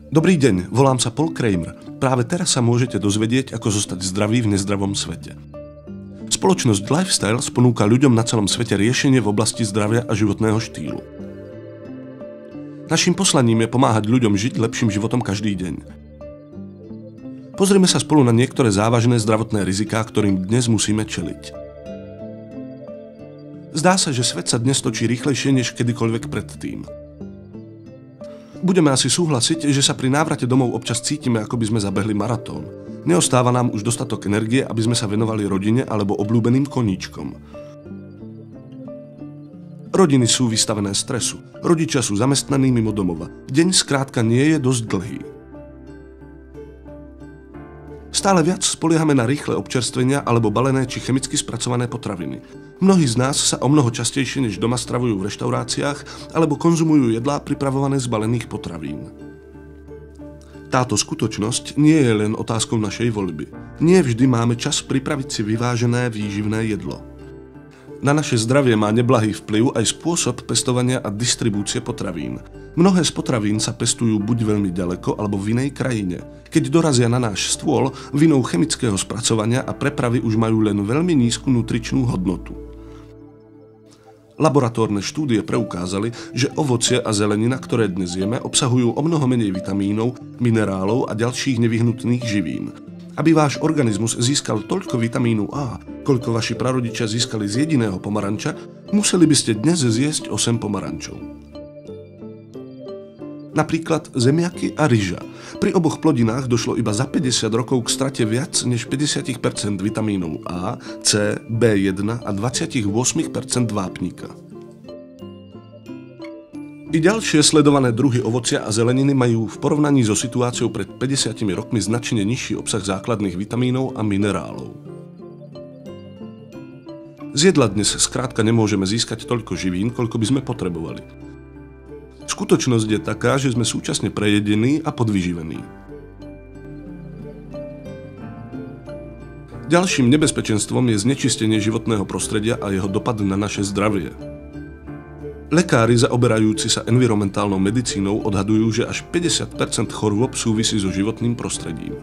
Dobrý deň, volám sa Paul Kramer. Práve teraz sa môžete dozvedieť, ako zostať zdravý v nezdravom svete. Spoločnosť Lifestyles ponúka ľuďom na celom svete riešenie v oblasti zdravia a životného štýlu. Naším poslaním je pomáhať ľuďom žiť lepším životom každý deň. Pozrime sa spolu na niektoré závažné zdravotné riziká, ktorým dnes musíme čeliť. Zdá sa, že svet sa dnes točí rýchlejšie než kedykoľvek predtým. Budeme asi súhlasiť, že sa pri návrate domov občas cítime, ako by sme zabehli maratón. Neostáva nám už dostatok energie, aby sme sa venovali rodine alebo obľúbeným koníčkom. Rodiny sú vystavené stresu, rodičia sú zamestnaní mimo domova. Deň skrátka nie je dosť dlhý. Stále viac spoliehame na rýchle občerstvenia alebo balené či chemicky spracované potraviny. Mnohí z nás sa omnoho častejšie než doma stravujú v reštauráciách alebo konzumujú jedlá pripravované z balených potravín. Táto skutočnosť nie je len otázkou našej voľby. Nie vždy máme čas pripraviť si vyvážené výživné jedlo. Na naše zdravie má neblahý vplyv aj spôsob pestovania a distribúcie potravín. Mnohé z potravín sa pestujú buď veľmi ďaleko alebo v inej krajine. Keď dorazia na náš stôl, vinou chemického spracovania a prepravy už majú len veľmi nízku nutričnú hodnotu. Laboratórne štúdie preukázali, že ovocie a zelenina, ktoré dnes jeme, obsahujú omnoho menej vitamínov, minerálov a ďalších nevyhnutných živín. Aby váš organizmus získal toľko vitamínu A, koľko vaši prarodičia získali z jediného pomaranča, museli by ste dnes zjesť 8 pomarančov. Napríklad zemiaky a ryža. Pri oboch plodinách došlo iba za 50 rokov k strate viac než 50% vitamínov A, C, B1 a 28% vápnika. I ďalšie sledované druhy ovocia a zeleniny majú v porovnaní so situáciou pred 50 rokmi značne nižší obsah základných vitamínov a minerálov. Z jedla dnes skrátka nemôžeme získať toľko živín, koľko by sme potrebovali. Skutočnosť je taká, že sme súčasne prejedení a podvyživení. Ďalším nebezpečenstvom je znečistenie životného prostredia a jeho dopad na naše zdravie. Lekári zaoberajúci sa environmentálnou medicínou odhadujú, že až 50% chorôb súvisí so životným prostredím.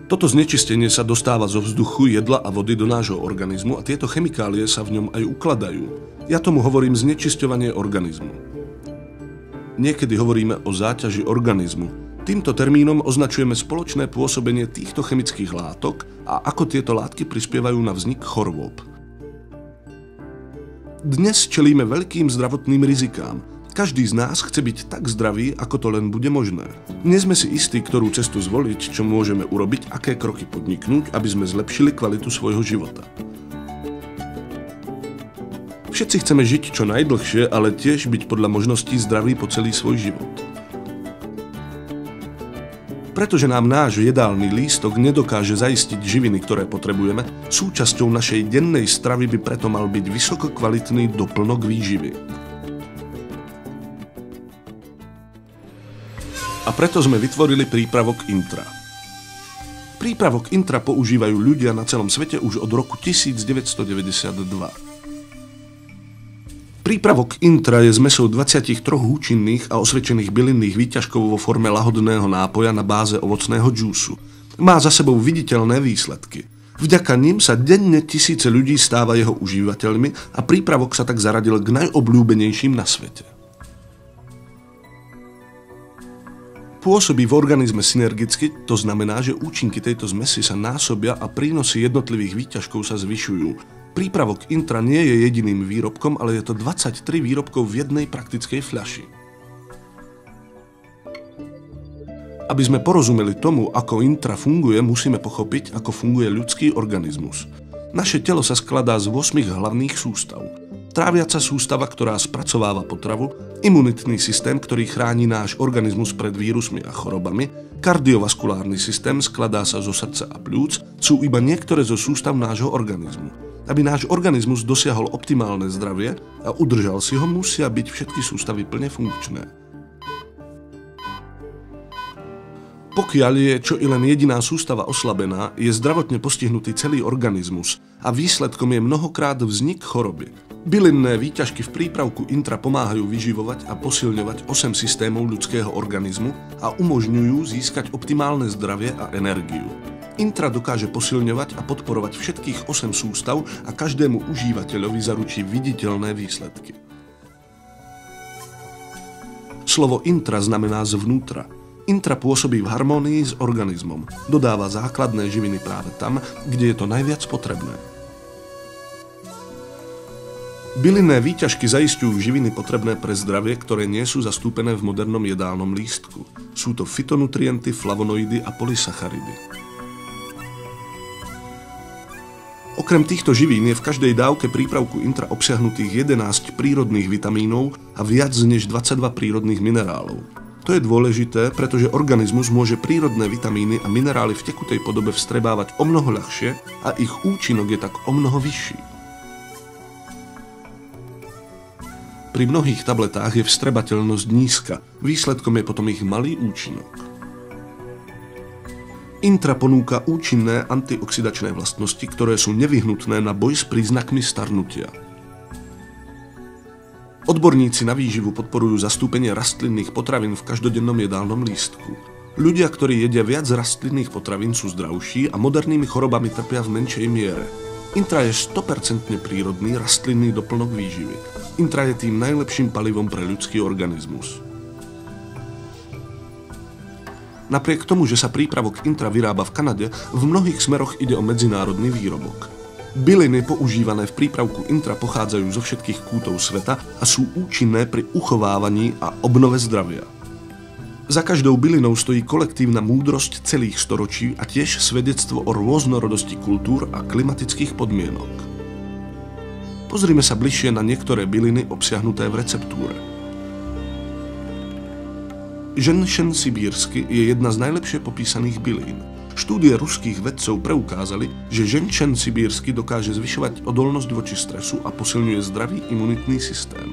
Toto znečistenie sa dostáva zo vzduchu, jedla a vody do nášho organizmu a tieto chemikálie sa v ňom aj ukladajú. Ja tomu hovorím znečisťovanie organizmu. Niekedy hovoríme o záťaži organizmu. Týmto termínom označujeme spoločné pôsobenie týchto chemických látok a ako tieto látky prispievajú na vznik chorôb. Dnes čelíme veľkým zdravotným rizikám. Každý z nás chce byť tak zdravý, ako to len bude možné. Nie sme si istí, ktorú cestu zvoliť, čo môžeme urobiť, aké kroky podniknúť, aby sme zlepšili kvalitu svojho života. Všetci chceme žiť čo najdlhšie, ale tiež byť podľa možností zdraví po celý svoj život. Pretože nám náš jedálny lístok nedokáže zaistiť živiny, ktoré potrebujeme, súčasťou našej dennej stravy by preto mal byť vysokokvalitný doplnok výživy. A preto sme vytvorili prípravok Intra. Prípravok Intra používajú ľudia na celom svete už od roku 1992. Prípravok Intra je zmesou 23 účinných a osvedčených bylinných výťažkov vo forme lahodného nápoja na báze ovocného džúsu. Má za sebou viditeľné výsledky. Vďaka nim sa denne tisíce ľudí stáva jeho užívateľmi a prípravok sa tak zaradil k najobľúbenejším na svete. Pôsobí v organizme synergicky, to znamená, že účinky tejto zmesi sa násobia a prínosy jednotlivých výťažkov sa zvyšujú. Prípravok Intra nie je jediným výrobkom, ale je to 23 výrobkov v jednej praktickej fľaši. Aby sme porozumeli tomu, ako Intra funguje, musíme pochopiť, ako funguje ľudský organizmus. Naše telo sa skladá z 8 hlavných sústav. Tráviaca sústava, ktorá spracováva potravu, imunitný systém, ktorý chráni náš organizmus pred vírusmi a chorobami, kardiovaskulárny systém skladá sa zo srdca a pľúc, sú iba niektoré zo sústav nášho organizmu. Aby náš organizmus dosiahol optimálne zdravie a udržal si ho, musia byť všetky sústavy plne funkčné. Pokiaľ je čo i len jediná sústava oslabená, je zdravotne postihnutý celý organizmus a výsledkom je mnohokrát vznik choroby. Bylinné výťažky v prípravku intra pomáhajú vyživovať a posilňovať 8 systémov ľudského organizmu a umožňujú získať optimálne zdravie a energiu. Intra dokáže posilňovať a podporovať všetkých 8 sústav a každému užívateľovi zaručí viditeľné výsledky. Slovo intra znamená zvnútra. Intra pôsobí v harmónii s organizmom. Dodáva základné živiny práve tam, kde je to najviac potrebné. Bylinné výťažky zaisťujú živiny potrebné pre zdravie, ktoré nie sú zastúpené v modernom jedálnom lístku. Sú to fytonutrienty, flavonoidy a polysacharidy. Okrem týchto živín je v každej dávke prípravku intra obsiahnutých 11 prírodných vitamínov a viac než 22 prírodných minerálov. To je dôležité, pretože organizmus môže prírodné vitamíny a minerály v tekutej podobe vstrebávať omnoho ľahšie a ich účinok je tak omnoho vyšší. Pri mnohých tabletách je vstrebateľnosť nízka, výsledkom je potom ich malý účinok. Intra ponúka účinné antioxidačné vlastnosti, ktoré sú nevyhnutné na boj s príznakmi starnutia. Odborníci na výživu podporujú zastúpenie rastlinných potravín v každodennom jedálnom lístku. Ľudia, ktorí jedia viac rastlinných potravín, sú zdravší a modernými chorobami trpia v menšej miere. Intra je 100% prírodný rastlinný doplnok výživy. Intra je tým najlepším palivom pre ľudský organizmus. Napriek tomu, že sa prípravok intra vyrába v Kanade, v mnohých smeroch ide o medzinárodný výrobok. Byliny používané v prípravku intra pochádzajú zo všetkých kútov sveta a sú účinné pri uchovávaní a obnove zdravia. Za každou bylinou stojí kolektívna múdrosť celých storočí a tiež svedectvo o rôznorodosti kultúr a klimatických podmienok. Pozrime sa bližšie na niektoré byliny obsiahnuté v receptúre. Ženšen sibírsky je jedna z najlepšie popísaných bylín. Štúdie ruských vedcov preukázali, že ženšen sibírsky dokáže zvyšovať odolnosť voči stresu a posilňuje zdravý imunitný systém.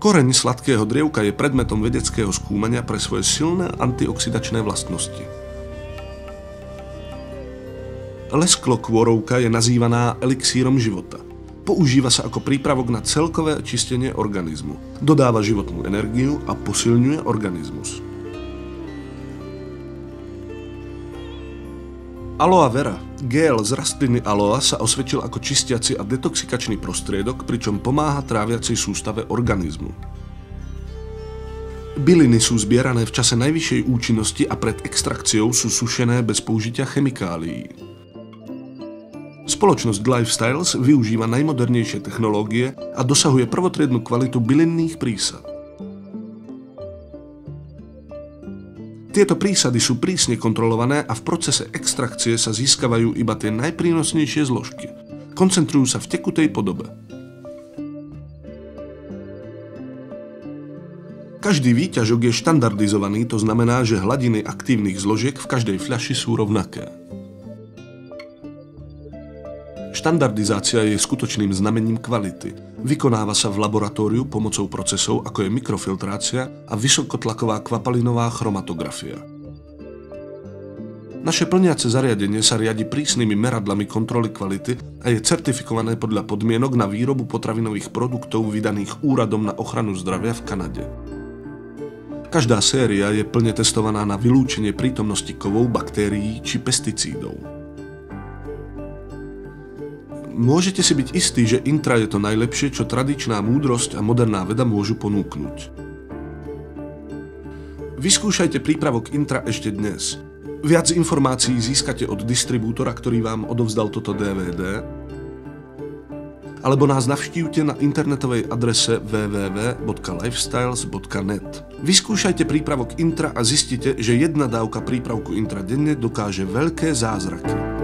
Koreň sladkého drievka je predmetom vedeckého skúmania pre svoje silné antioxidačné vlastnosti. Lesklokôrovka je nazývaná elixírom života. Používa sa ako prípravok na celkové čistenie organizmu. Dodáva životnú energiu a posilňuje organizmus. Aloe vera, gel z rastliny aloe, sa osvedčil ako čistiaci a detoxikačný prostriedok, pričom pomáha tráviacej sústave organizmu. Byliny sú zbierané v čase najvyššej účinnosti a pred extrakciou sú sušené bez použitia chemikálií. Spoločnosť Lifestyles využíva najmodernejšie technológie a dosahuje prvotriednu kvalitu bylinných prísad. Tieto prísady sú prísne kontrolované a v procese extrakcie sa získavajú iba tie najprínosnejšie zložky. Koncentrujú sa v tekutej podobe. Každý výťažok je štandardizovaný, to znamená, že hladiny aktívnych zložiek v každej fľaši sú rovnaké. Štandardizácia je skutočným znamením kvality. Vykonáva sa v laboratóriu pomocou procesov, ako je mikrofiltrácia a vysokotlaková kvapalinová chromatografia. Naše plniace zariadenie sa riadi prísnymi meradlami kontroly kvality a je certifikované podľa podmienok na výrobu potravinových produktov vydaných Úradom na ochranu zdravia v Kanade. Každá séria je plne testovaná na vylúčenie prítomnosti kovov, baktérií či pesticídov. Môžete si byť istí, že intra je to najlepšie, čo tradičná múdrosť a moderná veda môžu ponúknuť. Vyskúšajte prípravok intra ešte dnes. Viac informácií získate od distribútora, ktorý vám odovzdal toto DVD, alebo nás navštívte na internetovej adrese www.lifestyles.net. Vyskúšajte prípravok intra a zistite, že jedna dávka prípravku intra denne dokáže veľké zázraky.